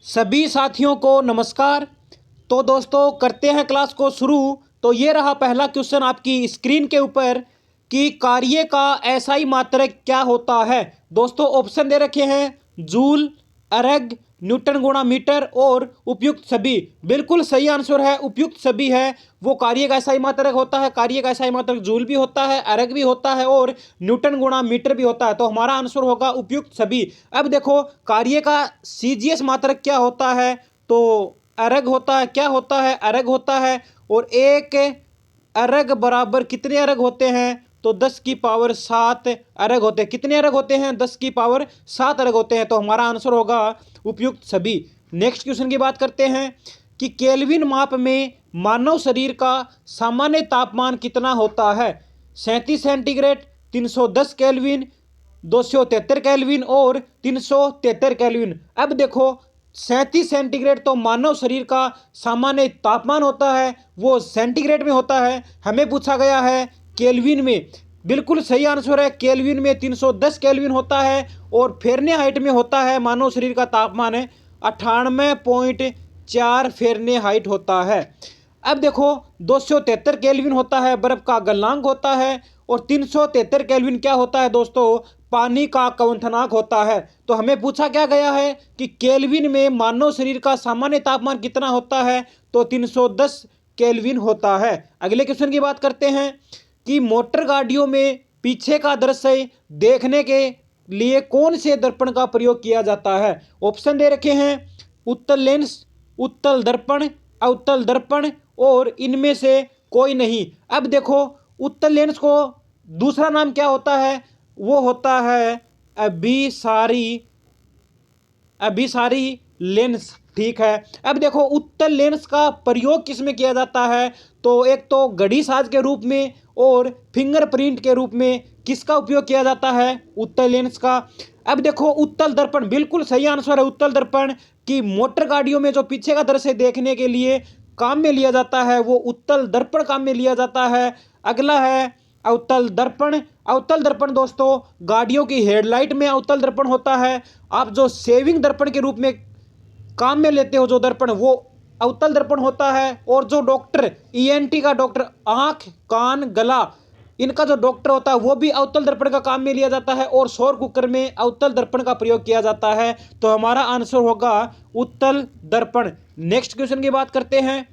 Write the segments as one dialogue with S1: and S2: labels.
S1: सभी साथियों को नमस्कार। तो दोस्तों करते हैं क्लास को शुरू। तो ये रहा पहला क्वेश्चन आपकी स्क्रीन के ऊपर कि कार्य का एसआई मात्रक क्या होता है। दोस्तों ऑप्शन दे रखे हैं जूल, अर्ग, न्यूटन गुणा मीटर और उपयुक्त सभी। बिल्कुल सही आंसर है उपयुक्त सभी है। वो कार्य का एसआई मात्रक होता है। कार्य का एसआई मात्रक जूल भी होता है, अर्ग भी होता है और न्यूटन गुणा मीटर भी होता है। तो हमारा आंसर होगा उपयुक्त सभी। अब देखो कार्य का सीजीएस मात्रक क्या होता है। तो अर्ग होता है, क्या होता है, अर्ग होता है। और एक अर्ग बराबर कितने अर्ग होते हैं। तो 10 की पावर 7 अर्ग होते हैं। कितने अर्ग होते हैं, 10 की पावर 7 अर्ग होते हैं। तो हमारा आंसर होगा उपयुक्त सभी। नेक्स्ट क्वेश्चन की बात करते हैं कि केल्विन माप में मानव शरीर का सामान्य तापमान कितना होता है। 37 सेंटीग्रेड, 310 केल्विन, 273 केल्विन और 373 केल्विन। अब देखो 37 सेंटीग्रेड तो मानव शरीर का सामान्य तापमान होता है, वो सेंटीग्रेड में होता है। हमें पूछा गया है केल्विन में। बिल्कुल सही आंसर है, केल्विन में 310 केल्विन होता है। और फ़ारेनहाइट में होता है मानव शरीर का तापमान है 98.4 फ़ारेनहाइट होता है। अब देखो 273 केल्विन होता है बर्फ का गलनांक होता है। और 373 केल्विन क्या होता है दोस्तों, पानी का क्वथनांक होता है। तो हमें पूछा क्या गया है कि केल्विन में मानव शरीर का सामान्य तापमान कितना होता है। तो 310 केल्विन होता है। अगले क्वेश्चन की बात करते हैं कि मोटर गाड़ियों में पीछे का दृश्य देखने के लिए कौन से दर्पण का प्रयोग किया जाता है। ऑप्शन दे रखे हैं उत्तल लेंस, उत्तल दर्पण, अवतल दर्पण और इनमें से कोई नहीं। अब देखो उत्तल लेंस को दूसरा नाम क्या होता है, वो होता है अभिसारी लेंस। ठीक है। अब देखो उत्तल लेंस का प्रयोग किस में किया जाता है। तो एक तो घड़ी साज के रूप में और फिंगरप्रिंट के रूप में किसका उपयोग किया जाता है, उत्तल लेंस का। अब देखो उत्तल दर्पण, बिल्कुल सही आंसर है उत्तल दर्पण की मोटर गाड़ियों में जो पीछे का दृश्य देखने के लिए काम में लिया जाता है वो उत्तल दर्पण काम में लिया जाता है। अगला है अवतल दर्पण। अवतल दर्पण दोस्तों गाड़ियों की हेडलाइट में अवतल दर्पण होता है। आप जो सेविंग दर्पण के रूप में काम में लेते हो जो दर्पण, वो अवतल दर्पण होता है। और जो डॉक्टर ईएनटी का डॉक्टर, आंख कान गला, इनका जो डॉक्टर होता है वो भी अवतल दर्पण का काम में लिया जाता है। और सौर कुकर में अवतल दर्पण का प्रयोग किया जाता है। तो हमारा आंसर होगा उत्तल दर्पण। नेक्स्ट क्वेश्चन की बात करते हैं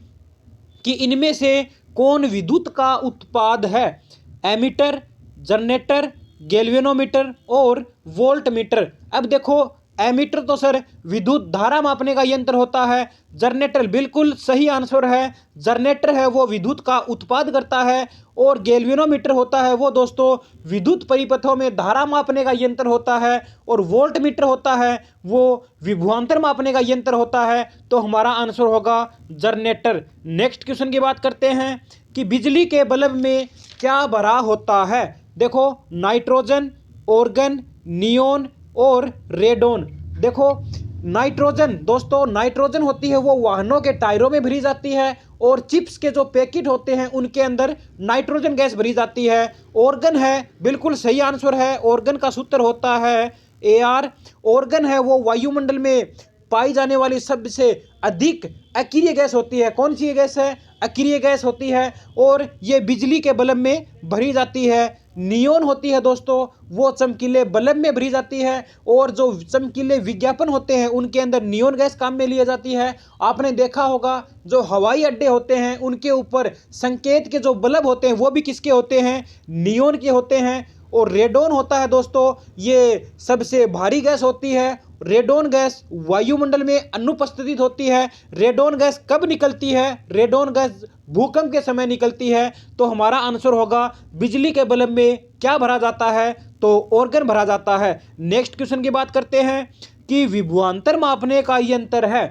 S1: कि इनमें से कौन विद्युत का उत्पाद है। एमीटर, जनरेटर, गैल्वेनोमीटर और वोल्ट मीटर। अब देखो एमीटर तो सर विद्युत धारा मापने का यंत्र होता है। जनरेटर बिल्कुल सही आंसर है, जनरेटर है वो विद्युत का उत्पाद करता है। और गैल्वेनोमीटर होता है वो दोस्तों विद्युत परिपथों में धारा मापने का यंत्र होता है। और वोल्ट मीटर होता है वो विभवांतर मापने का यंत्र होता है। तो हमारा आंसर होगा जनरेटर। नेक्स्ट क्वेश्चन की बात करते हैं कि बिजली के बल्ब में क्या भरा होता है। देखो नाइट्रोजन, ऑर्गन, नियोन और रेडोन। देखो नाइट्रोजन दोस्तों, नाइट्रोजन होती है वो वाहनों के टायरों में भरी जाती है। और चिप्स के जो पैकेट होते हैं उनके अंदर नाइट्रोजन गैस भरी जाती है। ऑर्गन है, बिल्कुल सही आंसर है, ऑर्गन का सूत्र होता है AR। ऑर्गन है वो वायुमंडल में पाई जाने वाली सबसे अधिक अक्रिय गैस होती है। कौन सी गैस है, अक्रिय गैस होती है। और ये बिजली के बल्ब में भरी जाती है। नियोन होती है दोस्तों वो चमकीले बल्ब में भरी जाती है। और जो चमकीले विज्ञापन होते हैं उनके अंदर नियोन गैस काम में लिया जाती है। आपने देखा होगा जो हवाई अड्डे होते हैं उनके ऊपर संकेत के जो बल्ब होते हैं वो भी किसके होते हैं, नियोन के होते हैं। और रेडोन होता है दोस्तों ये सबसे भारी गैस होती है। रेडोन गैस वायुमंडल में अनुपस्थित होती है। रेडोन गैस कब निकलती है, रेडोन गैस भूकंप के समय निकलती है। तो हमारा आंसर होगा बिजली के बल्ब में क्या भरा जाता है, तो ऑर्गन भरा जाता है। नेक्स्ट क्वेश्चन की बात करते हैं कि विभवांतर मापने का यंत्र है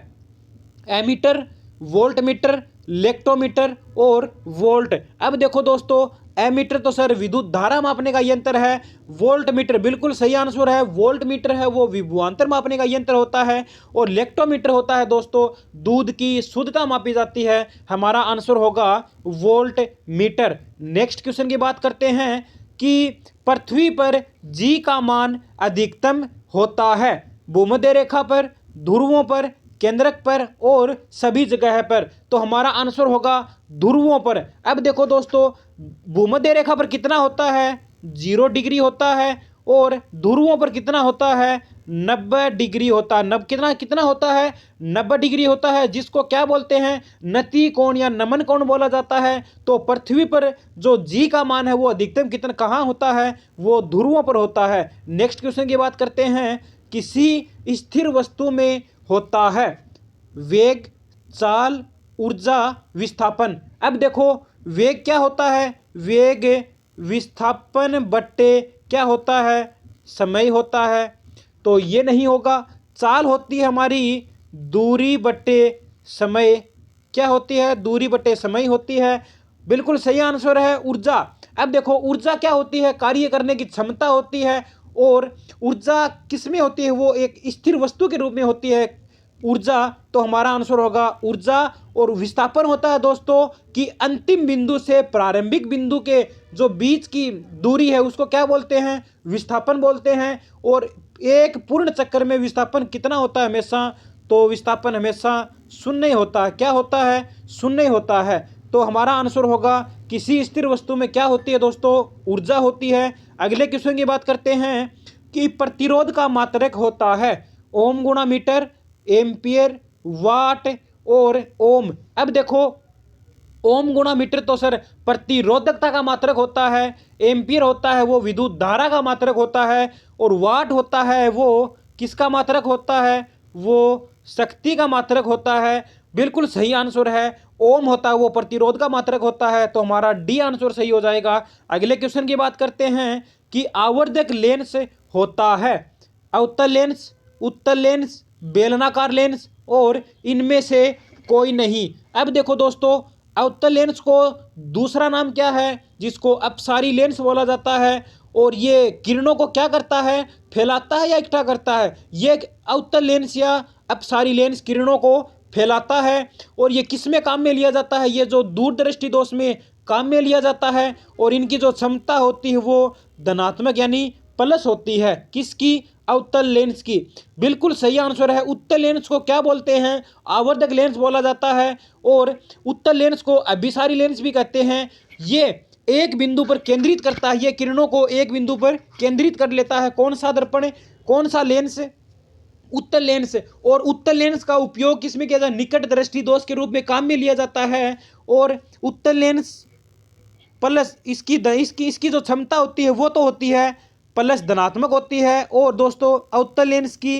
S1: एमीटर, वोल्ट मीटर, लेक्टोमीटर और वोल्ट। अब देखो दोस्तों एमीटर तो सर विद्युत धारा मापने का यंत्र है। वोल्ट मीटर बिल्कुल सही आंसर है, वोल्ट मीटर है वो विभवांतर मापने का यंत्र होता है। और लेक्टोमीटर होता है दोस्तों दूध की शुद्धता मापी जाती है। हमारा आंसर होगा वोल्ट मीटर। नेक्स्ट क्वेश्चन की बात करते हैं कि पृथ्वी पर जी का मान अधिकतम होता है भूमध्य रेखा पर, ध्रुवों पर, केंद्रक पर और सभी जगह पर। तो हमारा आंसर होगा ध्रुवों पर। अब देखो दोस्तों, भूमध्य रेखा पर कितना होता है, 0 डिग्री होता है, और ध्रुवों पर कितना होता है, 90 डिग्री होता है। कितना कितना होता है, 90 डिग्री होता है, जिसको क्या बोलते हैं, नति कोण या नमन कोण बोला जाता है। तो पृथ्वी पर जो जी का मान है वो अधिकतम कितना कहाँ होता है, वो ध्रुवों पर होता है। नेक्स्ट क्वेश्चन की बात करते हैं, किसी स्थिर वस्तु में होता है वेग, चाल, ऊर्जा, विस्थापन। अब देखो, वेग क्या होता है, वेग विस्थापन बट्टे क्या होता है, समय होता है। तो ये नहीं होगा। चाल होती है हमारी दूरी बट्टे समय, क्या होती है, दूरी बट्टे समय होती है। बिल्कुल सही आंसर है ऊर्जा। अब देखो, ऊर्जा क्या होती है, कार्य करने की क्षमता होती है। और ऊर्जा किस में होती है, वो एक स्थिर वस्तु के रूप में होती है ऊर्जा। तो हमारा आंसर होगा ऊर्जा। और विस्थापन होता है दोस्तों कि अंतिम बिंदु से प्रारंभिक बिंदु के जो बीच की दूरी है उसको क्या बोलते हैं, विस्थापन बोलते हैं। और एक पूर्ण चक्कर में विस्थापन कितना होता है हमेशा, तो विस्थापन हमेशा शून्य होता है। क्या होता है, शून्य होता है। तो हमारा आंसर होगा किसी स्थिर वस्तु में क्या होती है दोस्तों, ऊर्जा होती है। अगले क्वेश्चन की बात करते हैं कि प्रतिरोध का मात्रक होता है ओम गुणा मीटर, एम्पियर, वाट और ओम। अब देखो, ओम गुणा मीटर तो सर प्रतिरोधकता का मात्रक होता है, एम्पियर होता है वो विद्युत धारा का मात्रक होता है, और वाट होता है वो किसका मात्रक होता है, वो शक्ति का मात्रक होता है। बिल्कुल सही आंसर है, ओम होता है वो प्रतिरोध का मात्रक होता है। तो हमारा डी आंसर सही हो जाएगा। अगले क्वेश्चन की बात करते हैं कि आवर्धक लेंस होता है अवतल लेंस, उत्तल लेंस, बेलनाकार लेंस और इनमें से कोई नहीं। अब देखो दोस्तों, अवतल लेंस को दूसरा नाम क्या है, जिसको अपसारी लेंस बोला जाता है। और ये किरणों को क्या करता है, फैलाता है या इकट्ठा करता है। ये अवतल लेंस या अपसारी लेंस किरणों को फैलाता है। और ये किस में काम में लिया जाता है, ये जो दूरदृष्टि दोष में काम में लिया जाता है। और इनकी जो क्षमता होती है वो धनात्मक यानी प्लस होती है, किसकी, अवतल लेंस की। बिल्कुल सही आंसर है। उत्तल लेंस को क्या बोलते हैं, आवर्धक लेंस बोला जाता है। और उत्तल लेंस को अभिसारी लेंस भी कहते हैं। ये एक बिंदु पर केंद्रित करता है, ये किरणों को एक बिंदु पर केंद्रित कर लेता है। कौन सा दर्पण, कौन सा लेंस, उत्तल लेंस। और उत्तल लेंस का उपयोग किसमें किया जाता है, निकट दृष्टि दोष के रूप में काम में लिया जाता है। और उत्तल लेंस प्लस इसकी जो क्षमता होती है वो तो होती है प्लस धनात्मक होती है। और दोस्तों, अवतल लेंस की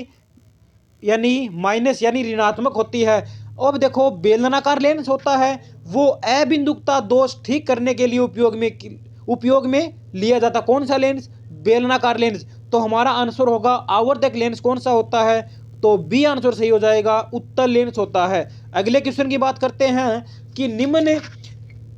S1: यानी माइनस यानी ऋणात्मक होती है। अब देखो, बेलनाकार लेंस होता है वो अबिंदुकता दोष ठीक करने के लिए उपयोग में लिया जाता। कौन सा लेंस, बेलनाकार लेंस। तो हमारा आंसर होगा आवर्धक लेंस कौन सा होता है, तो बी आंसर सही हो जाएगा, उत्तल लेंस होता है। अगले क्वेश्चन की बात करते हैं कि निम्न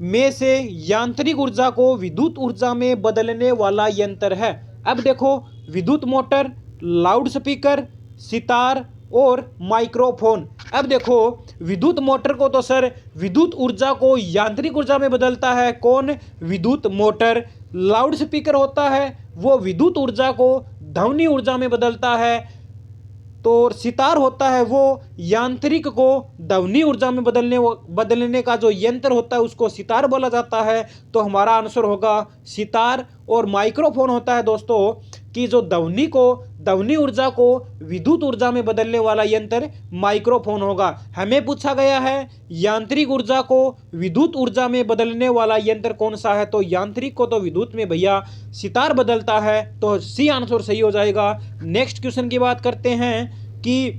S1: में से यांत्रिक ऊर्जा को विद्युत ऊर्जा में बदलने वाला यंत्र है। अब देखो, विद्युत मोटर, लाउड स्पीकर, सितार और माइक्रोफोन। अब देखो, विद्युत मोटर को तो सर विद्युत ऊर्जा को यांत्रिक ऊर्जा में बदलता है कौन, विद्युत मोटर। लाउड स्पीकर होता है वो विद्युत ऊर्जा को ध्वनि ऊर्जा में बदलता है। तो सितार होता है वो यांत्रिक को ध्वनि ऊर्जा में बदलने का जो यंत्र होता है उसको सितार बोला जाता है। तो हमारा आंसर होगा सितार। और माइक्रोफोन होता है दोस्तों कि जो ध्वनि ऊर्जा को विद्युत ऊर्जा में बदलने वाला यंत्र माइक्रोफोन होगा। हमें पूछा गया है यांत्रिक ऊर्जा को विद्युत ऊर्जा में बदलने वाला यंत्र कौन सा है, तो यांत्रिक को तो विद्युत में भैया सितार बदलता है। तो सी आंसर सही हो जाएगा। नेक्स्ट क्वेश्चन की बात करते हैं कि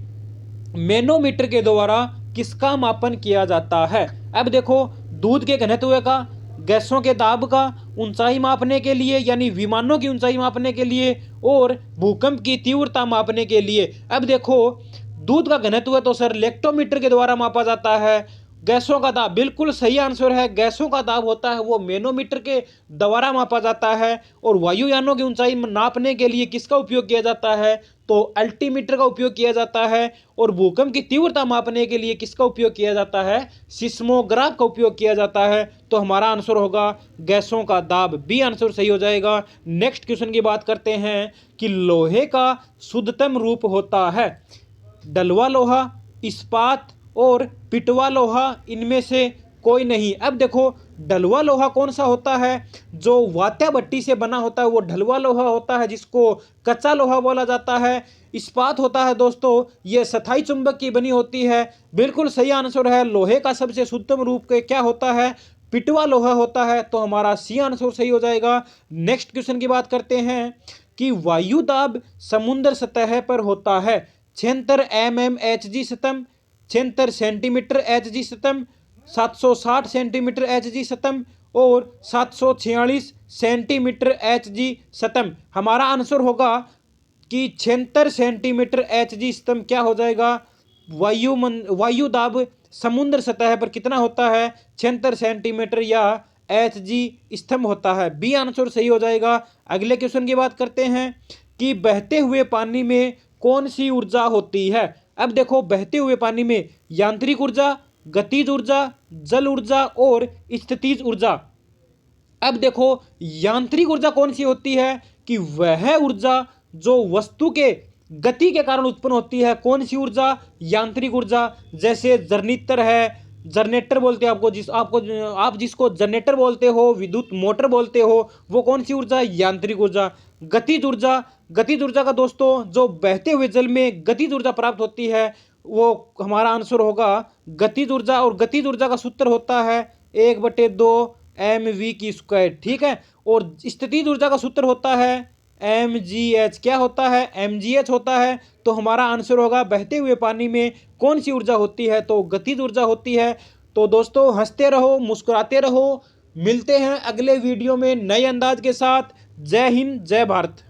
S1: मैनोमीटर के द्वारा किसका मापन किया जाता है। अब देखो, दूध के घनत्व का, गैसों के दाब का, ऊंचाई मापने के लिए यानी विमानों की ऊंचाई मापने के लिए, और भूकंप की तीव्रता मापने के लिए। अब देखो, दूध का घनत्व तो सर लेक्टोमीटर के द्वारा मापा जाता है। गैसों का दाब, बिल्कुल सही आंसर है, गैसों का दाब होता है वो मैनोमीटर के द्वारा मापा जाता है। और वायुयानों की ऊंचाई नापने के लिए किसका उपयोग किया जाता है, तो अल्टीमीटर का उपयोग किया जाता है। और भूकंप की तीव्रता मापने के लिए किसका उपयोग किया जाता है, सिस्मोग्राफ का उपयोग किया जाता है। तो हमारा आंसर होगा गैसों का दाब, बी आंसर सही हो जाएगा। नेक्स्ट क्वेश्चन की बात करते हैं कि लोहे का शुद्धतम रूप होता है डलवा लोहा, इस्पात और पिटवा लोहा इनमें से कोई नहीं। अब देखो ढलुआ लोहा कौन सा होता है, जो वात्या भट्टी से बना होता है वो ढलुआ लोहा होता है, जिसको कच्चा लोहा बोला जाता है। इस्पात होता है दोस्तों ये स्थायी चुंबक की बनी होती है। बिल्कुल सही आंसर है। लोहे का सबसे शुद्धतम रूप क्या होता है, पिटवा लोहा होता है। तो हमारा सी आंसर सही हो जाएगा। नेक्स्ट क्वेश्चन की बात करते हैं कि वायु दाब समुद्र सतह पर होता है 76 mmHg सतम, 76 centimetre HG सतम, 760 centimetre HG सतम और 746 सेंटीमीटर HG सतम। हमारा आंसर होगा कि 76 सेंटीमीटर HG सतम क्या हो जाएगा, वायु दाब समुद्र सतह पर कितना होता है, 76 सेंटीमीटर या HG स्तंभ होता है। बी आंसर सही हो जाएगा। अगले क्वेश्चन की बात करते हैं कि बहते हुए पानी में कौन सी ऊर्जा होती है। अब देखो बहते हुए पानी में यांत्रिक ऊर्जा, गतिज ऊर्जा, जल ऊर्जा और स्थितिज ऊर्जा। अब देखो यांत्रिक ऊर्जा कौन सी होती है, कि वह ऊर्जा जो वस्तु के गति के कारण उत्पन्न होती है। कौन सी ऊर्जा, यांत्रिक ऊर्जा। जैसे जनरेटर है, जनरेटर बोलते हैं आप जिसको जनरेटर बोलते हो, विद्युत मोटर बोलते हो, वो कौन सी ऊर्जा, यांत्रिक ऊर्जा। गतिज ऊर्जा, गतिज ऊर्जा का दोस्तों जो बहते हुए जल में गतिज ऊर्जा प्राप्त होती है वो हमारा आंसर होगा गतिज ऊर्जा। और गतिज ऊर्जा का सूत्र होता है 1/2 mv की स्क्वायर, ठीक है। और स्थितिज ऊर्जा का सूत्र होता है mgh, क्या होता है, mgh होता है। तो हमारा आंसर होगा बहते हुए पानी में कौन सी ऊर्जा होती है, तो गतिज ऊर्जा होती है। तो दोस्तों हंसते रहो, मुस्कुराते रहो। मिलते हैं अगले वीडियो में नए अंदाज के साथ। जय हिंद, जय भारत।